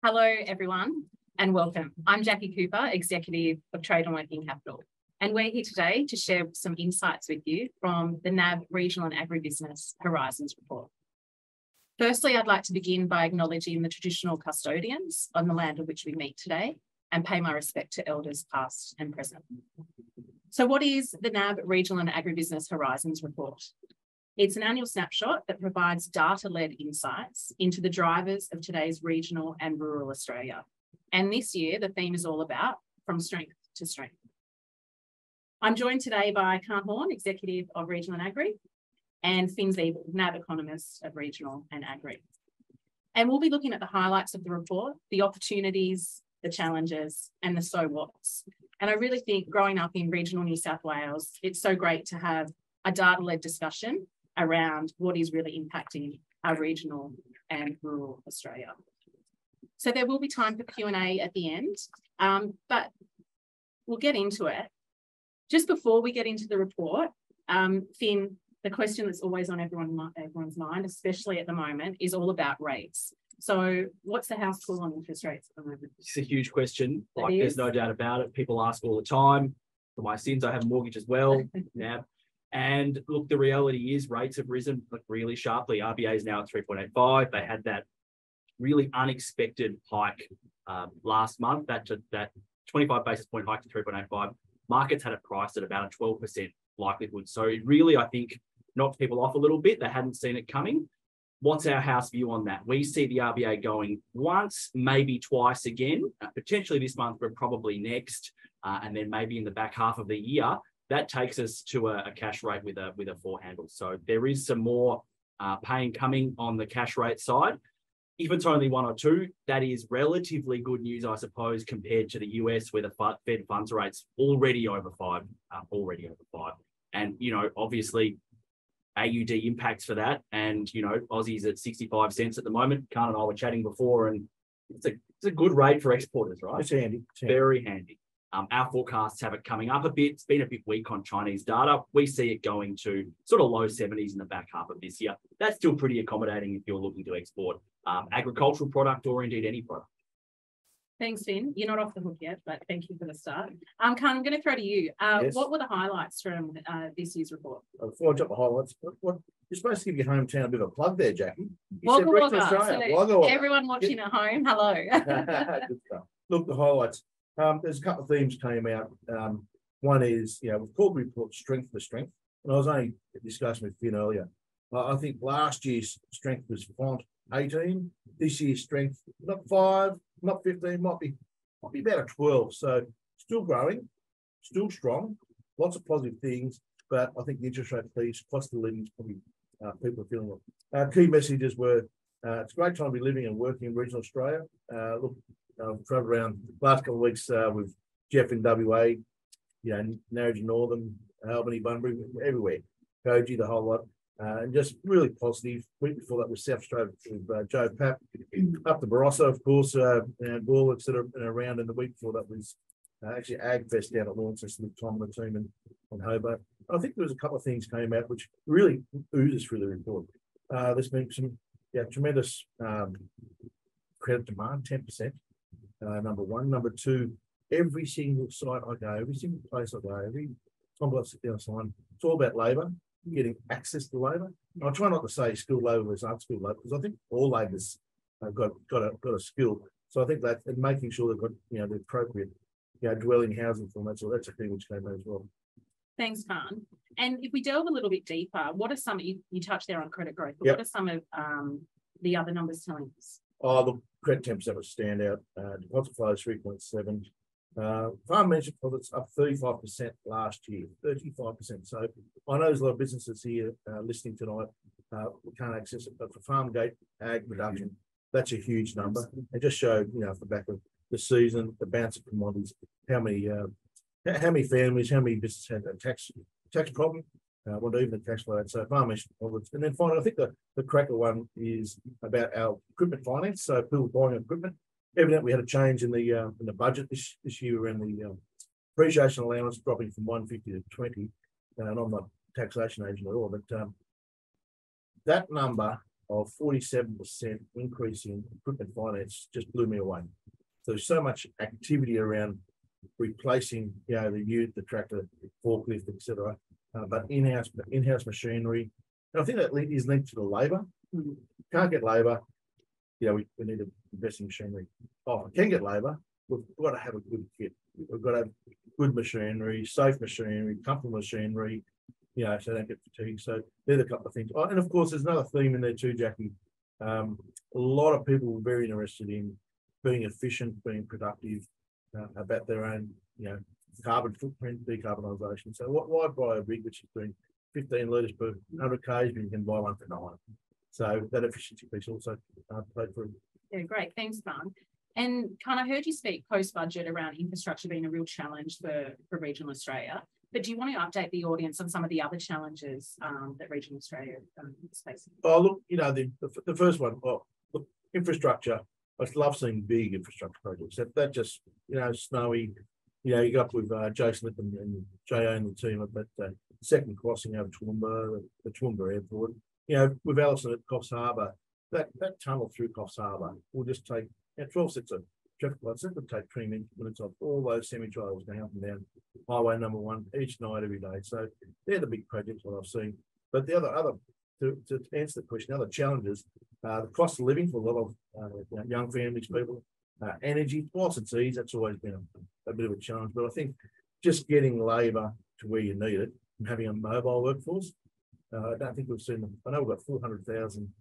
Hello, everyone, and welcome. I'm Jackie Cooper, Executive of Trade and Working Capital, and we're here today to share some insights with you from the NAB Regional and Agribusiness Horizons Report. Firstly, I'd like to begin by acknowledging the traditional custodians on the land on which we meet today and pay my respect to elders past and present. So what is the NAB Regional and Agribusiness Horizons Report? It's an annual snapshot that provides data-led insights into the drivers of today's regional and rural Australia. And this year, the theme is all about from strength to strength. I'm joined today by Kaan Horn, Executive of Regional and Agri, and Finn Ziebel, NAB Economist of Regional and Agri. And we'll be looking at the highlights of the report, the opportunities, the challenges, and the so whats. And I really think growing up in regional New South Wales, it's so great to have a data-led discussion around what is really impacting our regional and rural Australia. So there will be time for Q&A at the end, but we'll get into it. Just before we get into the report, Finn, the question that's always on everyone's mind, especially at the moment, is all about rates. So what's the house call on interest rates at the moment? It's a huge question. There's no doubt about it. People ask all the time. For my sins, I have a mortgage as well. Yeah. And look, the reality is rates have risen really sharply. RBA is now at 3.85. They had that really unexpected hike last month, that 25 basis point hike to 3.85. Markets had it priced at about a 12% likelihood. So it really, I think, knocked people off a little bit. They hadn't seen it coming. What's our house view on that? We see the RBA going once, maybe twice again, potentially this month, but probably next, and then maybe in the back half of the year. That takes us to a cash rate with a 4 handle. So there is some more pain coming on the cash rate side. If it's only 1 or 2, that is relatively good news, I suppose, compared to the US, where the Fed funds rate's already over 5, And, obviously, AUD impacts for that. And, Aussie's at 65 cents at the moment. Kaan and I were chatting before, and it's a good rate for exporters, right? It's handy. Very handy. Our forecasts have it coming up a bit. It's been a bit weak on Chinese data. We see it going to sort of low 70s in the back half of this year. That's still pretty accommodating if you're looking to export agricultural product or indeed any product. Thanks, Finn. You're not off the hook yet, but thank you for the start. Kaan, I'm going to throw to you. Yes. What were the highlights from this year's report? Before I drop the highlights, you're supposed to give your hometown a bit of a plug there, Jackie. Wagga Wagga. So everyone watching at home, hello. Good stuff. Look, the highlights. There's a couple of themes came out. One is, we've called the report strength for strength. And I was only discussing with Finn earlier. I think last year's strength was font 18. This year's strength, not 5, not 15, might be about a 12. So still growing, still strong, lots of positive things. But I think the interest rate piece, cost of living is probably people are feeling it. Key messages were, it's a great time to be living and working in regional Australia. Look, I've travelled around the last couple of weeks with Jeff in WA, Narrabeen Northern, Albany, Bunbury, everywhere. Koji, the whole lot. And just really positive. Week before that was South Australia with Joe Papp. Up to Barossa, of course, and Bull, etc. Around. And the week before that was actually AgFest down at Launceston with Tom and the team and Hobart. I think there was a couple of things came out which really oozes through the report. There's been some tremendous credit demand, 10%. Number one. Number two, every single site I go, every single place I go, every time I sit down and sign, it's all about labour, getting access to labour. I try not to say skilled labour versus unskilled labour, because I think all labour's got a skill. So I think that, and making sure they've got the appropriate dwelling housing for them. So that's a thing which came out as well. Thanks, Kaan. And if we delve a little bit deeper, what are some, you touched there on credit growth, but Yep. What are some of the other numbers telling us? Oh, the credit 10% was standout. Deposit flow is 3.7. Farm management deposits up 35% last year, 35%. So I know there's a lot of businesses here listening tonight we can't access it, but for farm gate ag production, that's a huge number. It just showed, off the back of the season, the bounce of commodities, how many families, how many businesses had a tax problem. What even the cash flow. So farm management deposits, and then finally, I think the cracker one is about our equipment finance. So people buying equipment. Evidently, we had a change in the budget this year around the depreciation allowance dropping from 150 to 20. And I'm not a taxation agent at all, but that number of 47% increase in equipment finance just blew me away. So there's so much activity around replacing, the ute, the tractor, forklift, etc. But in-house machinery. And I think that is linked to the labour. Can't get labour, we need to invest in machinery. Oh, I can get labour. We've got to have a good kit. We've got to have good machinery, safe machinery, comfortable machinery, so they don't get fatigued. So they're the couple of things. Oh, and of course, there's another theme in there too, Jackie. A lot of people were very interested in being efficient, being productive, about their own, carbon footprint, decarbonisation. So why buy a rig which is doing 15 litres per 100 k's when you can buy one for 9? So that efficiency piece also played through. Yeah, great. Thanks, Mark. And I heard you speak post-budget around infrastructure being a real challenge for regional Australia. But do you want to update the audience on some of the other challenges that regional Australia is facing? Oh, look, the first one, look, infrastructure. I love seeing big infrastructure projects. That just, snowy. You got up with Jason and J.O. and the team at that second crossing over Toowoomba, the Toowoomba Airport. With Alison at Coffs Harbour, that tunnel through Coffs Harbour will just take 12 sets of traffic lights. That would take 20 minutes off all those semi-trails going up and down Highway number 1 each night, every day. So they're the big projects that I've seen. But the other to answer the question, other challenges, the cost of living for a lot of young families, people, energy. Whilst it's easy, that's always been a bit of a challenge. But I think just getting labour to where you need it and having a mobile workforce. I don't think we've seen them. I know we've got 400,000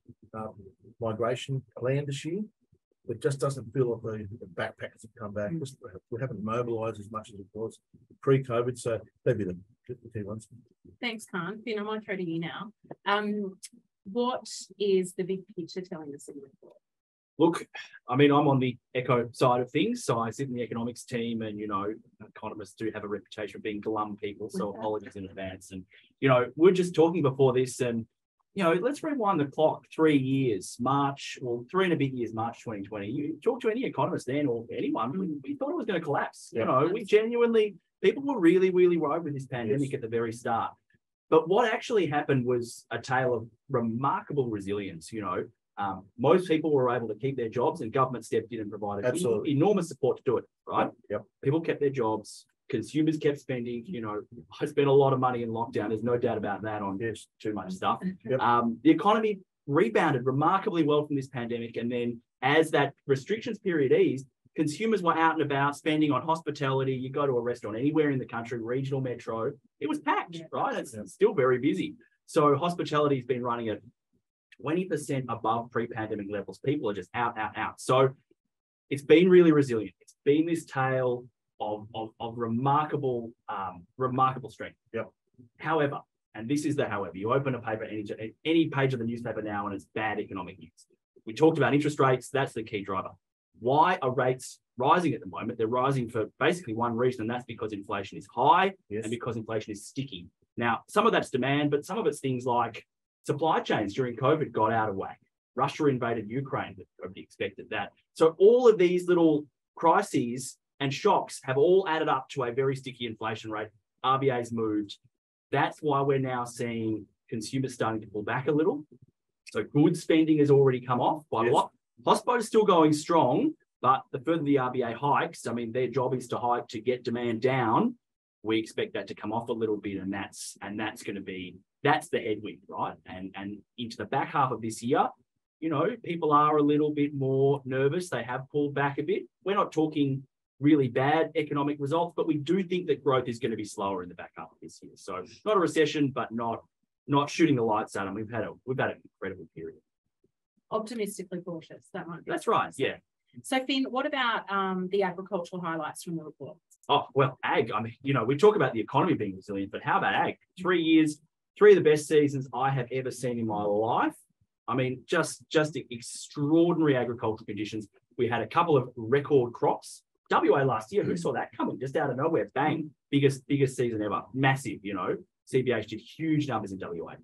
migration planned this year. It just doesn't feel like the backpackers have come back. We haven't mobilised as much as it was pre-COVID, so they'd be the key ones. Thanks, Khan. Finn, I might throw to you now. What is the big picture telling the city report? Look, I'm on the eco side of things, so I sit in the economics team, and economists do have a reputation of being glum people, so apologies in advance. And we're just talking before this, and let's rewind the clock 3 years, March 2020. You talk to any economist then, or anyone, we thought it was going to collapse. We genuinely, people were really, really worried with this pandemic at the very start. But what actually happened was a tale of remarkable resilience. Most people were able to keep their jobs, and government stepped in and provided enormous support to do it, right? Yep. People kept their jobs, consumers kept spending. I spent a lot of money in lockdown. There's no doubt about that on too much stuff. Yep. The economy rebounded remarkably well from this pandemic. And then as that restrictions period eased, consumers were out and about spending on hospitality. You go to a restaurant anywhere in the country, regional, metro, it was packed, right? It's still very busy. So hospitality has been running at 20% above pre-pandemic levels. People are just out. So it's been really resilient. It's been this tale of remarkable strength. Yep. However, and this is the however, you open a paper, any page of the newspaper now, and it's bad economic news. We talked about interest rates. That's the key driver. Why are rates rising at the moment? They're rising for basically one reason, and that's because inflation is high and because inflation is sticky. Now, some of that's demand, but some of it's things like supply chains during COVID got out of whack. Russia invaded Ukraine, but nobody expected that. So all of these little crises and shocks have all added up to a very sticky inflation rate. RBA's moved. That's why we're now seeing consumers starting to pull back a little. So goods spending has already come off quite a lot. Hospo is still going strong, but the further the RBA hikes, their job is to hike to get demand down. We expect that to come off a little bit, and that's the headwind, right? And into the back half of this year, people are a little bit more nervous. They have pulled back a bit. We're not talking really bad economic results, but we do think that growth is going to be slower in the back half of this year. So not a recession, but not shooting the lights out. And we've had an incredible period. Optimistically cautious, that might be. That's right, yeah. So Finn, what about the agricultural highlights from the report? Oh, well, ag, we talk about the economy being resilient, but how about ag? 3 years, 3 of the best seasons I have ever seen in my life. Just extraordinary agricultural conditions. We had a couple of record crops. WA last year, who saw that coming? Just out of nowhere, bang, biggest season ever, massive, CBH did huge numbers in WA.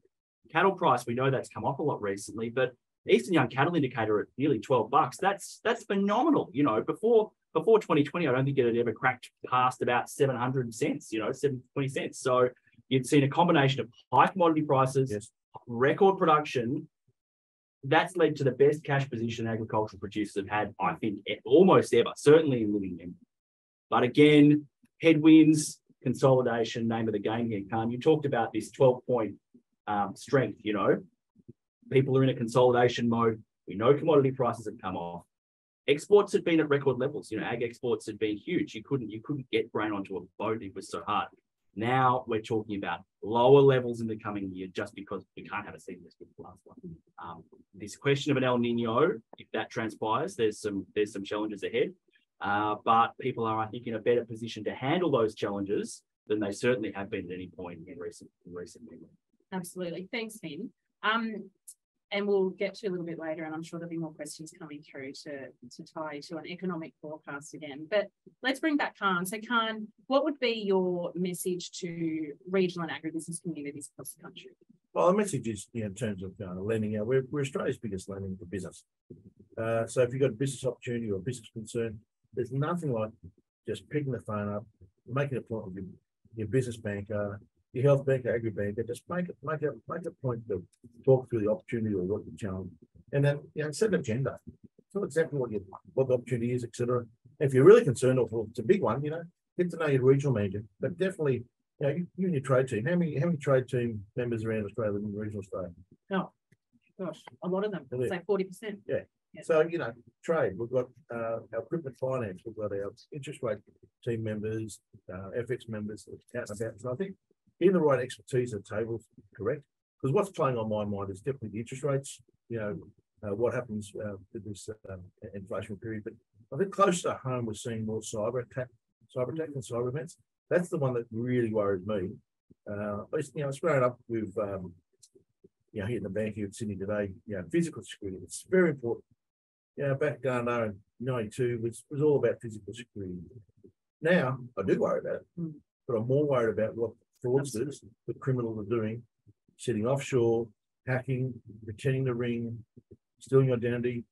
Cattle price, we know that's come off a lot recently, but Eastern Young Cattle Indicator at nearly $12, that's phenomenal. Before 2020, I don't think it had ever cracked past about 700 cents, 720 cents. So you'd seen a combination of high commodity prices, record production, that's led to the best cash position agricultural producers have had, I think, almost ever, certainly in living memory. But again, headwinds, consolidation, name of the game here, Khan. You talked about this 12-point strength, you know. People are in a consolidation mode. We know commodity prices have come off. Exports had been at record levels. You know, ag exports had been huge. You couldn't get grain onto a boat. It was so hard. Now we're talking about lower levels in the coming year just because we can't have a season as good as the last one. This question of an El Nino, if that transpires, there's some challenges ahead. But people are, I think, in a better position to handle those challenges than they certainly have been at any point in recent memory. Absolutely. Thanks, Finn. And we'll get to a little bit later, and I'm sure there'll be more questions coming through to tie to an economic forecast again. But let's bring back Khan. So Khan, what would be your message to regional and agribusiness communities across the country? Well, the message is, in terms of lending, we're Australia's biggest lending for business. So if you've got a business opportunity or a business concern, there's nothing like just picking the phone up, making a point with your business banker, your health banker, agri banker, just make a point to talk through the opportunity or what the challenge, and then set an agenda. Tell exactly what the opportunity is, etc. If you're really concerned, or it's a big one, get to know your regional manager. But definitely, you and your trade team. How many trade team members around Australia live in regional Australia? Oh, gosh, a lot of them. Say 40%. Yeah. So, trade, we've got our equipment finance, we've got our interest rate team members, FX members, out and about. So I think getting the right expertise at the table is correct. Because what's playing on my mind is definitely the interest rates, what happens with this inflation period. But I think close to home, we're seeing more cyber attack and cyber events. That's the one that really worries me. It's grown up with, here in the bank here in Sydney today, physical security. It's very important. Back down there in 92 was all about physical security. Now, I do worry about it, but I'm more worried about what fraudsters, the criminals are doing, sitting offshore, hacking, pretending to ring, stealing identity,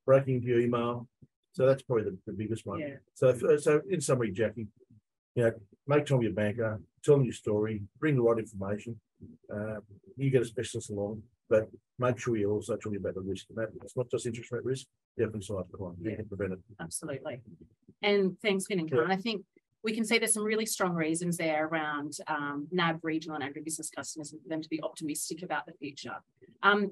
breaking into your email. So that's probably the biggest one. Yeah. So in summary, Jackie, make time with your banker, tell them your story, bring the right information. You get a specialist along, but make sure you're also talking about the risk. And it's not just interest rate risk, definitely cybercrime. You can prevent it. Absolutely. And thanks, Finn and Karen. I think we can see there's some really strong reasons there around NAB regional and agribusiness customers and for them to be optimistic about the future.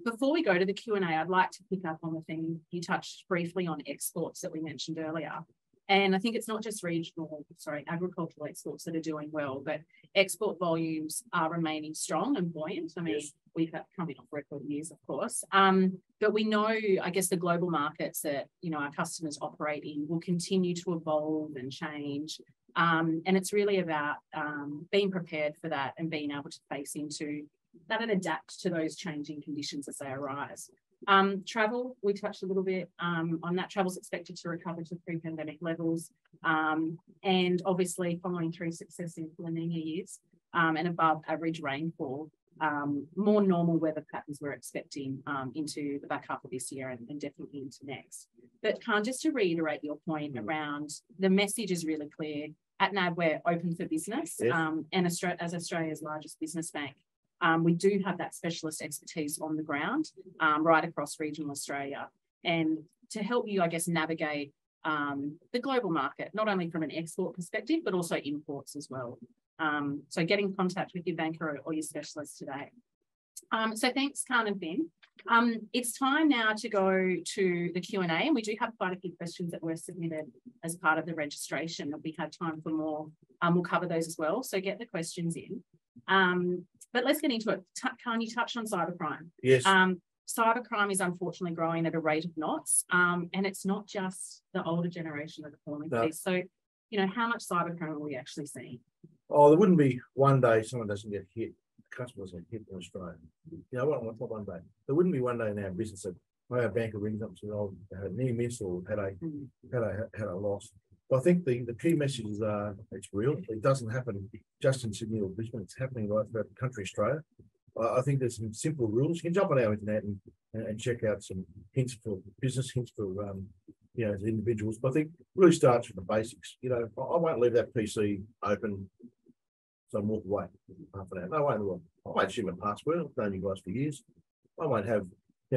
Before we go to the Q&A, I'd like to pick up on the thing you touched briefly on exports that we mentioned earlier. And I think it's not just agricultural exports that are doing well, but export volumes are remaining strong and buoyant. I mean, we've had coming off record years, of course. But we know, I guess, the global markets that, our customers operate in will continue to evolve and change. And it's really about being prepared for that and being able to face into that and adapt to those changing conditions as they arise. Travel, we touched a little bit on that. Travel's expected to recover to pre-pandemic levels, and obviously following through successive La Nina years and above average rainfall, more normal weather patterns we're expecting into the back half of this year and definitely into next. But Khan, just to reiterate your point around the message is really clear. At NAB, we're open for business, and as Australia's largest business bank, we do have that specialist expertise on the ground right across regional Australia. And to help you, I guess, navigate the global market, not only from an export perspective, but also imports as well. So get in contact with your banker or your specialist today. So thanks, Khan and Finn. It's time now to go to the Q&A, and we do have quite a few questions that were submitted as part of the registration. If we have time for more, we'll cover those as well. So get the questions in. But let's get into it. Khan, you touched on cybercrime. Yes. Cybercrime is unfortunately growing at a rate of knots, and it's not just the older generation that are falling piece. So, how much cybercrime are we actually seeing? Oh, there wouldn't be one day someone doesn't get hit. Customers get hit in Australia. What one day? There wouldn't be one day in our business that our banker rings up and says, "Oh, I had a near miss or had a loss." But I think the key messages are it's real. It doesn't happen just in Sydney or Brisbane. It's happening right throughout the country, Australia. I think there's some simple rules. You can jump on our internet and check out some hints for business, hints for as individuals. But I think it really starts with the basics. I won't leave that PC open. So walk away half an hour. No way in the world. I won't share my password. I've known you guys for years. I won't have,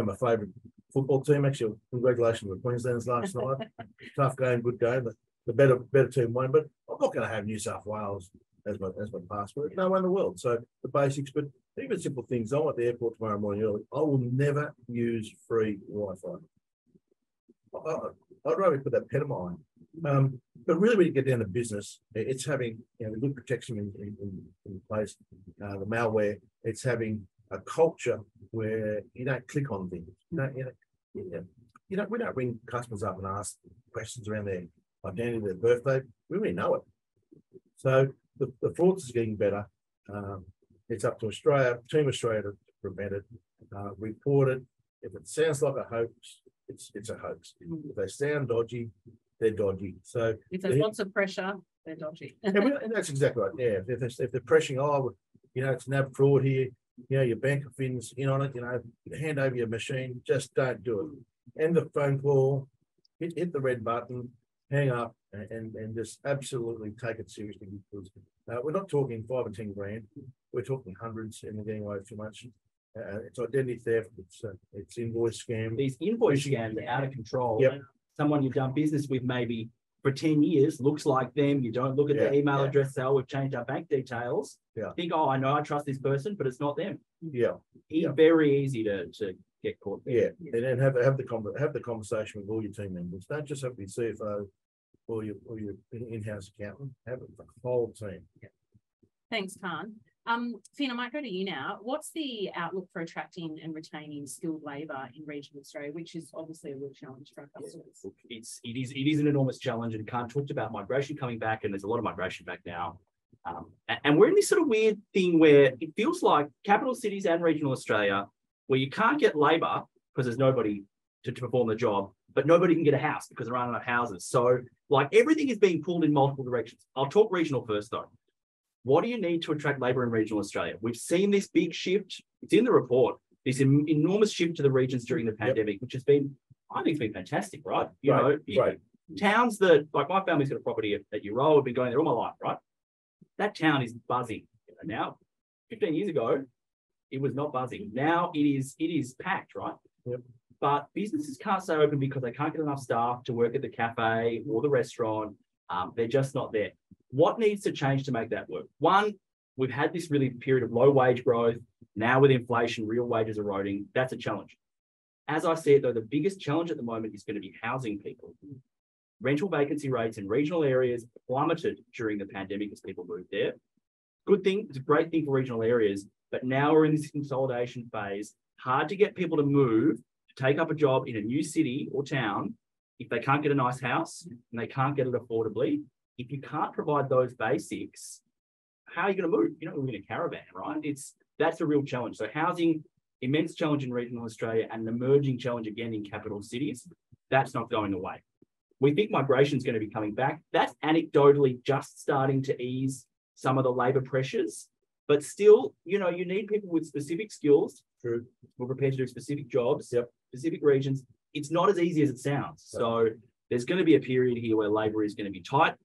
my favourite football team. Actually, congratulations to the Queenslanders last night. Tough game, good game. But the better team won. But I'm not going to have New South Wales as my passport. No one in the world. So the basics, but even simple things. I'm at the airport tomorrow morning early. I will never use free Wi-Fi. I'd rather put that pen of mine. But really, when you get down to business, it's having the good protection in place, the malware. It's having a culture where you don't click on things. We don't ring customers up and ask questions around their identity, their birthday. We already know it. So the fraud's is getting better. It's up to Team Australia to prevent it, report it. If it sounds like a hoax, it's a hoax. If they sound dodgy, they're dodgy. So if there's lots of pressure, they're dodgy. and that's exactly right. Yeah, if they're pressuring, it's NAB fraud here. Your bank fin's in on it. Hand over your machine. Just don't do it. End the phone call. Hit the red button. Hang up and just absolutely take it seriously, because we're not talking 5 and 10 grand. We're talking hundreds, and we're getting away too much. It's identity theft. It's invoice scam. These invoice scams are out of control. Yep. Someone you've done business with maybe for 10 years looks like them. You don't look at their email address. Say, we've changed our bank details. Yeah. Think, I know I trust this person, but it's not them. Yeah. Very easy to get caught there. Yeah. And then have the conversation with all your team members. Don't just have your CFO or your in-house accountant. Have it for the whole team. Yeah. Thanks, Khan. Finn, I might go to you now. What's the outlook for attracting and retaining skilled labour in regional Australia, which is obviously a real challenge for our customers? Yeah, it is an enormous challenge, and Khan talked about migration coming back, and there's a lot of migration back now. And we're in this sort of weird thing where it feels like capital cities and regional Australia, where you can't get labour because there's nobody to perform the job, but nobody can get a house because there aren't enough houses. So like everything is being pulled in multiple directions. I'll talk regional first though. What do you need to attract labour in regional Australia? We've seen this big shift. It's in the report. This enormous shift to the regions during the pandemic, which has been, I think it's been fantastic, right? Right. Towns that, like my family's got a property at Euroa, I've been going there all my life, right? That town is buzzing. Now, 15 years ago, it was not buzzing. Now it is packed, right? Yep. But businesses can't stay open because they can't get enough staff to work at the cafe or the restaurant. They're just not there. What needs to change to make that work? One, we've had this really period of low wage growth. Now with inflation, real wages eroding, that's a challenge. As I see it though, the biggest challenge at the moment is going to be housing people. Rental vacancy rates in regional areas plummeted during the pandemic as people moved there. Good thing, it's a great thing for regional areas, but now we're in this consolidation phase. Hard to get people to move, to take up a job in a new city or town if they can't get a nice house and they can't get it affordably. If you can't provide those basics, how are you going to move? You're not going to live in a caravan, right? That's a real challenge. So housing, immense challenge in regional Australia, and an emerging challenge again in capital cities. That's not going away. We think migration is going to be coming back. That's anecdotally just starting to ease some of the labour pressures, but still, you need people with specific skills. True. We're prepared to do specific jobs, specific regions. It's not as easy as it sounds. So there's going to be a period here where labour is going to be tight.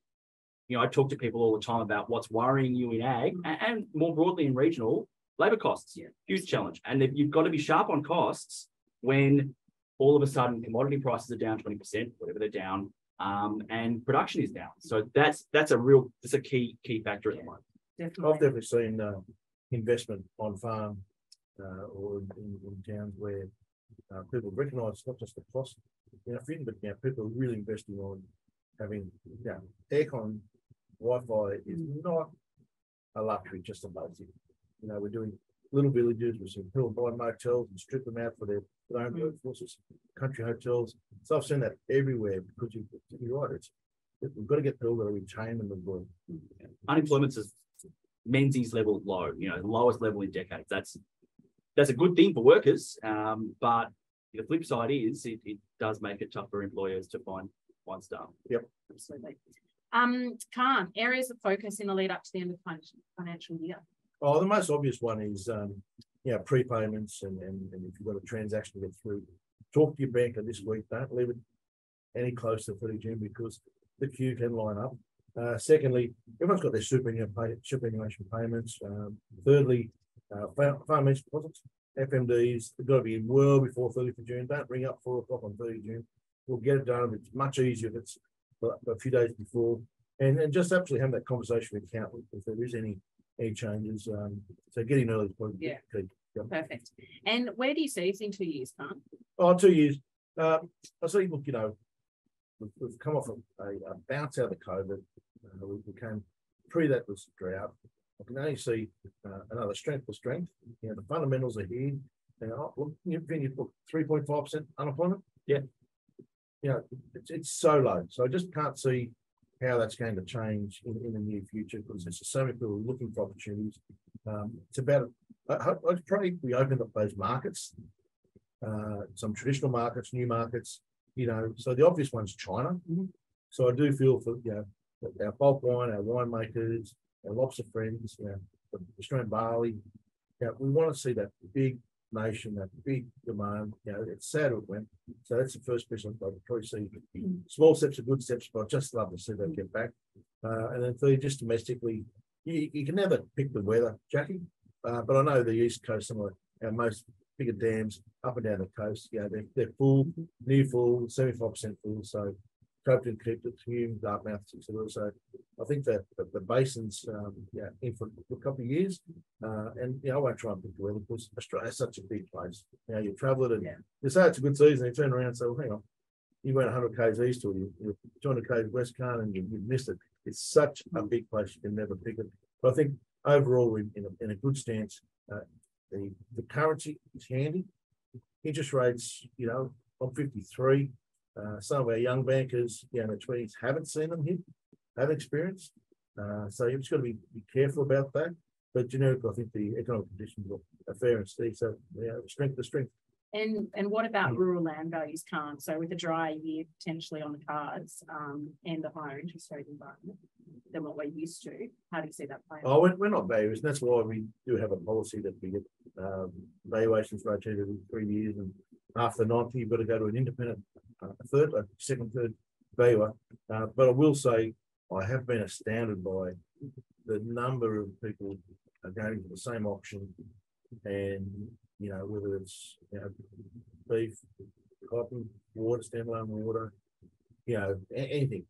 I talk to people all the time about what's worrying you in ag and more broadly in regional labour costs. Yeah. Huge challenge. And you've got to be sharp on costs when all of a sudden commodity prices are down 20%, whatever they're down, and production is down. So that's a key factor at the moment. Definitely. I've definitely seen investment on farm or in towns where people recognise not just the cost, but people are really investing on having aircon. Wi-Fi is not a luxury, just a basic. We're doing little villages with some people buy motels and strip them out for their own workforces, country hotels. So I've seen that everywhere because you're right. We've got to get people that are retained in the work. Unemployment's is Menzies level low, the lowest level in decades. That's a good thing for workers, but the flip side is it does make it tough for employers to find staff. Yep, absolutely. Khan, areas of focus in the lead up to the end of the financial year. Oh, the most obvious one is prepayments and if you've got a transaction to get through, talk to your banker this week. Don't leave it any closer to 30 June because the queue can line up. Secondly, everyone's got their superannuation payments. Thirdly, farm deposits. FMDs, they've got to be in well before 30th of June. Don't ring up 4 o'clock on 30th of June. We'll get it done. It's much easier if it's a few days before. And just actually have that conversation with the accountant if there is any changes. So getting early is probably key. Yep. Perfect. And where do you see us in 2 years, Grant? Oh, 2 years. I see, look, we've come off a bounce out of COVID. We came pre that was drought. I can only see another strength for strength. The fundamentals are here. Look, you've put 3.5% unemployment. Yeah. It's so low. So I just can't see how that's going to change in the near future because there's so many people looking for opportunities. It's about, I'd probably we opened up those markets, some traditional markets, new markets, so the obvious one's China. Mm-hmm. So I do feel for, our bulk wine, our winemakers, our lobster friends, the Australian barley. We want to see that big nation, that big demand. It's sad it went. So that's the first piece I'd probably see. Small steps are good steps, but I'd just love to see that get back. And then thirdly, just domestically, you can never pick the weather, Jackie. But I know the East Coast, some of our most bigger dams up and down the coast, they're full, near full, 75% full. So Copeland, keep the Hume, Dartmouth, etc. So I think that the basins, in for a couple of years, and I won't try and pick the weather because Australia's such a big place. You travel it and you say it's a good season, you turn around and say, well, hang on, you went 100 k's east or you're 200 k's west, and you missed it. It's such a big place, you can never pick it. But I think overall, we're in a good stance. The currency is handy. Interest rates, I'm 53. Some of our young bankers, in the 20s, haven't seen them hit, haven't experienced. So you've just got to be careful about that. But generically, I think the economic conditions are fair and steady. So strength to strength. And what about rural land values, Khan? So with a dry year potentially on the cards and the higher interest rate environment than what we're used to, how do you see that playing? Oh, we're not valuers, and that's why we do have a policy that we get valuations rotated every 3 years, and after 90, you've got to go to an independent second, third valuer. But I will say I have been astounded by the number of people are going to the same auction, and whether it's beef, cotton, water, standalone water, anything,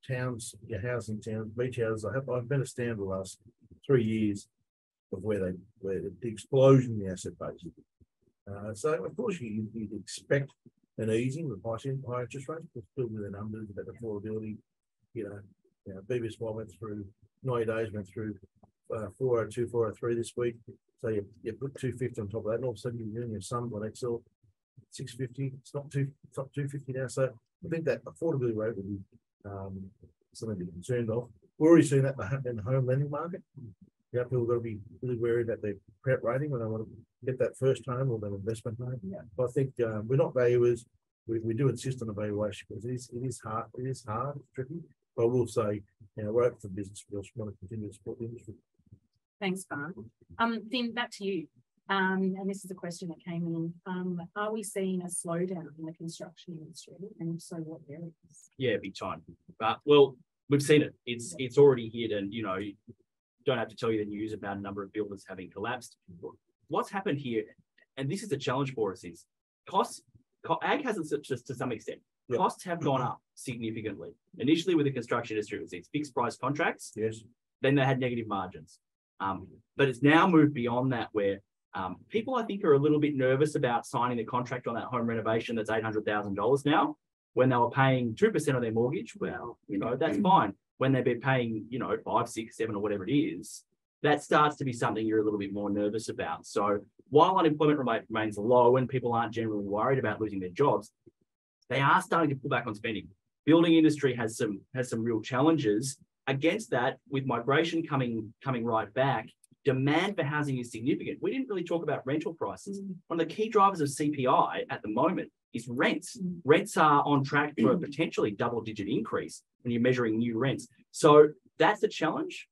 towns, housing towns, beach houses. I've been astounded the last 3 years of where the explosion in the asset base. So of course you'd expect an easing with high interest rates, but still with the numbers about the affordability. BBSY went through 90 days, went through 402, 403 this week. So you put 250 on top of that, and all of a sudden you're doing your sum on Excel 650. It's not 250 now. So I think that affordability rate would be something to be concerned of. We're already seeing that in the home lending market. People have got to be really wary about their credit rating when they want to get that first home or that investment home. Yeah. But I think we're not valuers. We do insist on evaluation because it is hard. It is hard. It's tricky. But I will say, we're open for business. We also want to continue to support the industry. Thanks, Barn. Finn, back to you. And this is a question that came in. Are we seeing a slowdown in the construction industry? And if so, what areas? Yeah, big time. Well, we've seen it. It's already hit, and don't have to tell you the news about a number of builders having collapsed. What's happened here, and this is a challenge for us, is costs. Ag hasn't just to some extent. Yep. Costs have gone up significantly. Initially, with the construction industry, it was these fixed price contracts. Yes. Then they had negative margins. But it's now moved beyond that, where people, I think, are a little bit nervous about signing the contract on that home renovation that's $800,000 now, when they were paying 2% of their mortgage. Well, that's fine. When they've been paying, 5, 6, 7, or whatever it is, that starts to be something you're a little bit more nervous about. So while unemployment rate remains low and people aren't generally worried about losing their jobs, they are starting to pull back on spending. Building industry has some real challenges. Against that, with migration coming right back, demand for housing is significant. We didn't really talk about rental prices. One of the key drivers of CPI at the moment is rents. Rents are on track for a potentially double-digit increase when you're measuring new rents. So that's a challenge.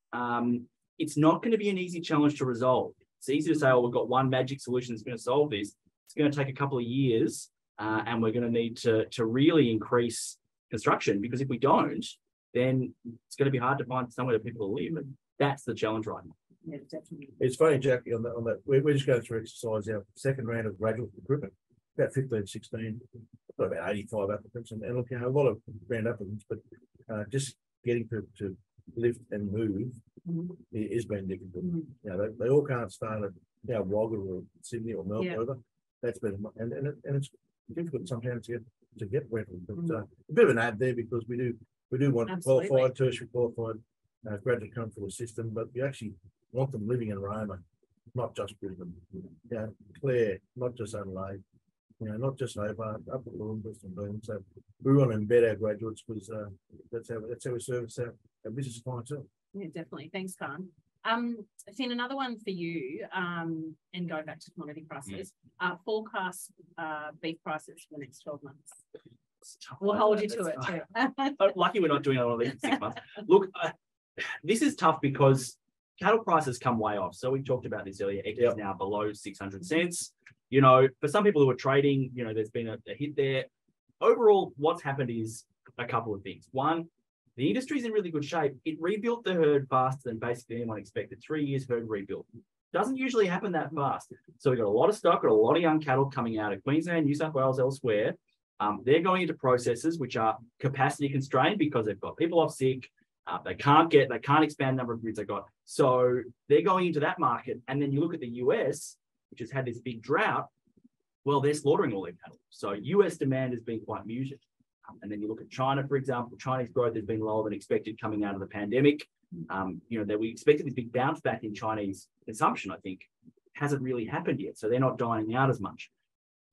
It's not going to be an easy challenge to resolve. It's easy to say, we've got one magic solution that's going to solve this. It's going to take a couple of years, and we're going to need to really increase construction, because if we don't, then it's going to be hard to find somewhere for people to live. And that's the challenge right now. Yeah, definitely. It's funny, Jackie, on that, we're just going through exercise, our second round of graduate recruitment, about 15, 16, got about 85 applicants, and look, a lot of round applicants, but just getting to lift and move is been difficult. They all can't start at Wagga or Sydney or Melbourne. Whatever. That's been and it's difficult sometimes to get rental. But a bit of an ad there, because we do want qualified, tertiary qualified graduate come through the system, but we actually want them living in Roma, not just Brisbane. Clare, not just Adelaide. Not just Hobart, up at Lawrence and Boom. So we want to embed our graduates, because that's how we service our business clients. Yeah, definitely. Thanks, Khan. Finn, another one for you, and going back to commodity prices, forecast beef prices for the next 12 months. We'll hold you to it too. Lucky we're not doing it on 6 months. Look, this is tough because cattle prices come way off. So we talked about this earlier. Egg is now below 600 cents. For some people who are trading, there's been a hit there. Overall, what's happened is a couple of things. One, the industry's in really good shape. It rebuilt the herd faster than basically anyone expected. 3 years herd rebuilt. Doesn't usually happen that fast. So we've got a lot of stock, got a lot of young cattle coming out of Queensland, New South Wales, elsewhere. They're going into processes which are capacity constrained because they've got people off sick. They can't expand the number of grids they got. So they're going into that market. And then you look at the US, which has had this big drought. Well, they're slaughtering all their cattle. So US demand has been quite muted. And then you look at China, for example. Chinese growth has been lower than expected coming out of the pandemic. That we expected this big bounce back in Chinese consumption, I think, hasn't really happened yet. So they're not dining out as much.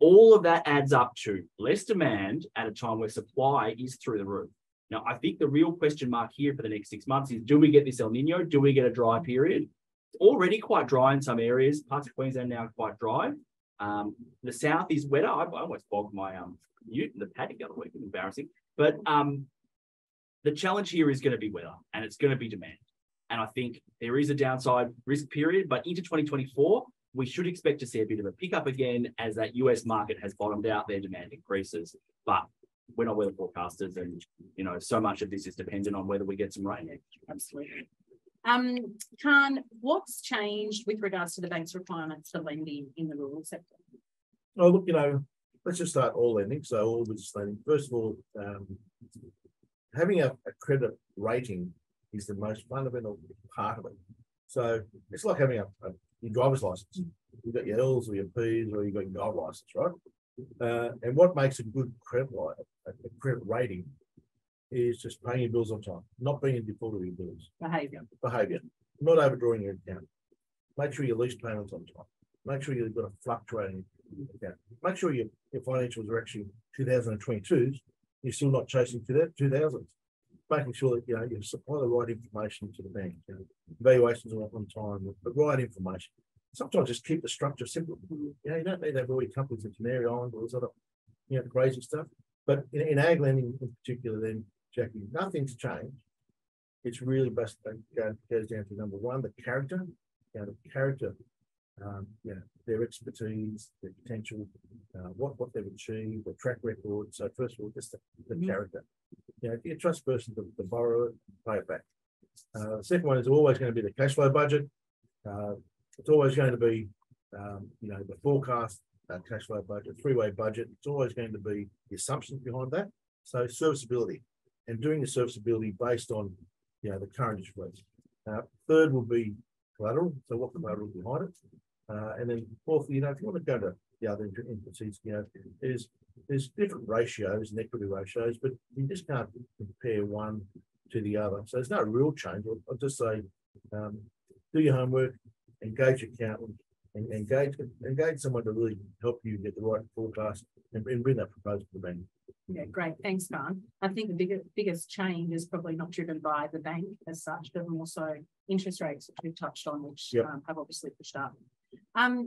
All of that adds up to less demand at a time where supply is through the roof. Now, I think the real question mark here for the next 6 months is, do we get this El Nino? Do we get a dry period? It's already quite dry in some areas. Parts of Queensland now are quite dry. The south is wetter. I almost bogged my ute in the paddock the other week. It's embarrassing. But the challenge here is going to be weather, and it's going to be demand. And I think there is a downside risk period, but into 2024, we should expect to see a bit of a pickup again as that US market has bottomed out, their demand increases. But we're not weather forecasters, and so much of this is dependent on whether we get some rain. Absolutely. Khan, what's changed with regards to the bank's requirements for lending in the rural sector? Oh, look, let's just start all lending. So all business lending. First of all, having a credit rating is the most fundamental part of it. So it's like having your driver's license. You've got your L's or your P's, or you've got your gold license, right? And what makes a good credit rating is just paying your bills on time, not being in default of your bills. Behaviour. Not overdrawing your account. Make sure your lease payments on time. Make sure you've got a fluctuating account. Make sure your financials are actually 2022s. You're still not chasing to that 2000s. Making sure that you supply the right information to the bank. Valuations are on time, the right information. Sometimes just keep the structure simple. You don't need to have all your companies in Canary Island or this other crazy stuff. But in ag lending in particular, then, Jackie, nothing's changed. It's really best goes down to number one, the character. Their expertise, their potential, what they've achieved, their track record. So first of all, just the character. If you trust a person to borrow it, pay it back. The second one is always going to be the cash flow budget. It's always going to be, the forecast cash flow budget, three-way budget. It's always going to be the assumptions behind that. So serviceability, and doing the serviceability based on, the current interest rates. Third will be collateral. So what collateral behind it. And then fourthly, if you want to go to the other inputs, there's different ratios and equity ratios, but you just can't compare one to the other. So there's no real change. I'll just say, do your homework, engage your accountant, and engage someone to really help you get the right forecast and bring that proposal to the bank. Yeah, great. Thanks, Khan. I think the biggest change is probably not driven by the bank as such, but more so interest rates, which we've touched on, which have obviously pushed up.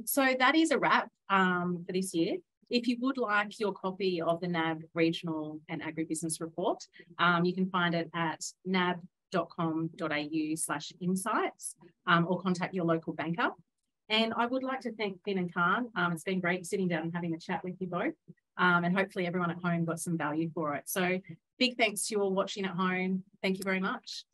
So that is a wrap for this year. If you would like your copy of the NAB Regional and Agribusiness Report, you can find it at nab.com.au/insights or contact your local banker. And I would like to thank Finn and Khan. It's been great sitting down and having a chat with you both. And hopefully everyone at home got some value for it. So big thanks to you all watching at home. Thank you very much.